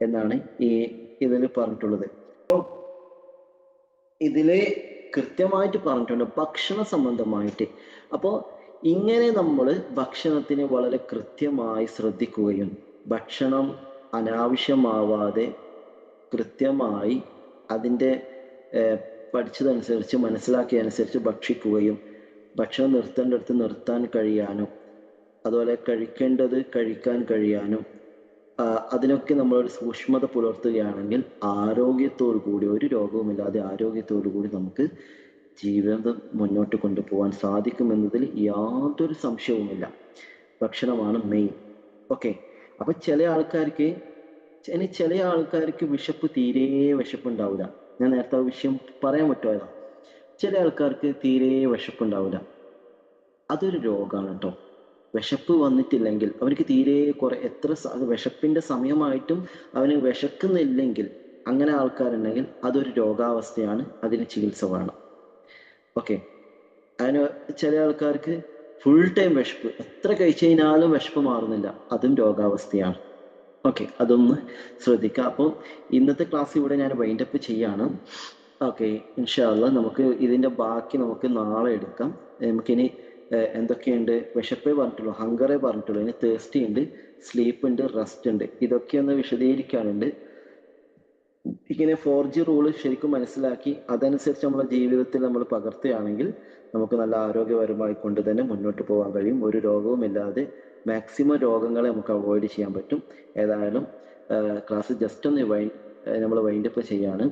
എന്നാണ് ഇതിൽ പറഞ്ഞിട്ടുള്ളത്. ഇതില് കൃത്യമായിട്ട് പറഞ്ഞിട്ടുണ്ട് ഭക്ഷണ സംബന്ധമായിട്ട്. അപ്പോൾ ഇങ്ങനെ നമ്മൾ ഭക്ഷണത്തിന് വളരെ കൃത്യമായി ശ്രദ്ധിക്കുകയും ഭക്ഷണം അനാവശ്യമാവാതെ കൃത്യമായി അതിൻ്റെ പഠിച്ചതനുസരിച്ച് മനസ്സിലാക്കിയതനുസരിച്ച് ഭക്ഷിക്കുകയും ഭക്ഷണം നിർത്തേണ്ടടുത്ത് നിർത്താൻ കഴിയാനും അതുപോലെ കഴിക്കേണ്ടത് കഴിക്കാൻ കഴിയാനും അതിനൊക്കെ നമ്മളൊരു സൂക്ഷ്മത പുലർത്തുകയാണെങ്കിൽ ആരോഗ്യത്തോടു കൂടി ഒരു രോഗവുമില്ലാതെ ആരോഗ്യത്തോടു കൂടി നമുക്ക് ജീവിതം മുന്നോട്ട് കൊണ്ടുപോകാൻ സാധിക്കുമെന്നതിൽ യാതൊരു സംശയവുമില്ല. ഭക്ഷണമാണ് മെയിൻ. ഓക്കെ, അപ്പൊ ചില ആൾക്കാർക്ക് വിശപ്പ് തീരെ വിശപ്പുണ്ടാവില്ല. ഞാൻ നേരത്തെ വിഷയം പറയാൻ പറ്റുമല്ലോ. ചില ആൾക്കാർക്ക് തീരെ വിശപ്പുണ്ടാവില്ല. അതൊരു രോഗമാണ് കേട്ടോ. വിശപ്പ് വന്നിട്ടില്ലെങ്കിൽ അവർക്ക് തീരെ എത്ര വിശപ്പിന്റെ സമയമായിട്ടും അവന് വിശക്കുന്നില്ലെങ്കിൽ അങ്ങനെ ആൾക്കാരുണ്ടെങ്കിൽ അതൊരു രോഗാവസ്ഥയാണ്. അതിന് ചികിത്സ വേണം. ഓക്കെ, അതിന് ചില ആൾക്കാർക്ക് ഫുൾ ടൈം വിശപ്പ്, എത്ര കഴിച്ചു കഴിഞ്ഞാലും വിശപ്പ് മാറുന്നില്ല, അതും രോഗാവസ്ഥയാണ്. ഓക്കെ, അതൊന്ന് ശ്രദ്ധിക്കുക. അപ്പോൾ ഇന്നത്തെ ക്ലാസ് ഇവിടെ ഞാൻ വൈൻഡപ്പ് ചെയ്യാണ്. ഓക്കെ, ഇൻഷാ അല്ലാഹ് നമുക്ക് ഇതിന്റെ ബാക്കി നമുക്ക് നാളെ എടുക്കാം. നമുക്കിനി എന്തൊക്കെയുണ്ട്? വിശപ്പേ പറഞ്ഞിട്ടുള്ളൂ, ഹങ്കറേ പറഞ്ഞിട്ടുള്ളൂ. ഇനി തേഴ്സ്റ്റി ഉണ്ട്, സ്ലീപ്പ് ഉണ്ട്, റെസ്റ്റ് ഉണ്ട്. ഇതൊക്കെ ഒന്ന് വിശദീകരിക്കാനുണ്ട്. ഇങ്ങനെ 4G റൂള് ശരിക്കും മനസ്സിലാക്കി അതനുസരിച്ച് നമ്മുടെ ജീവിതത്തിൽ നമ്മൾ പകർത്തുകയാണെങ്കിൽ നമുക്ക് നല്ല ആരോഗ്യപരമായി കൊണ്ട് തന്നെ മുന്നോട്ട് പോകാൻ കഴിയും. ഒരു രോഗവുമില്ലാതെ മാക്സിമം രോഗങ്ങളെ നമുക്ക് അവോയ്ഡ് ചെയ്യാൻ പറ്റും. ഏതായാലും ക്ലാസ് ജസ്റ്റ് ഒന്ന് നമ്മൾ വൈൻഡപ്പ് ചെയ്യാണ്.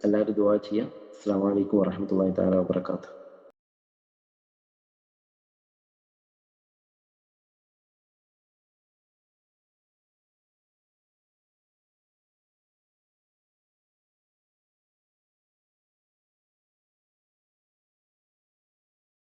എല്ലാവരും ദുആ ചെയ്യാം. അസ്സലാമു അലൈക്കും വറഹ്മത്തുള്ളാഹി തആല വബറകാതുഹു.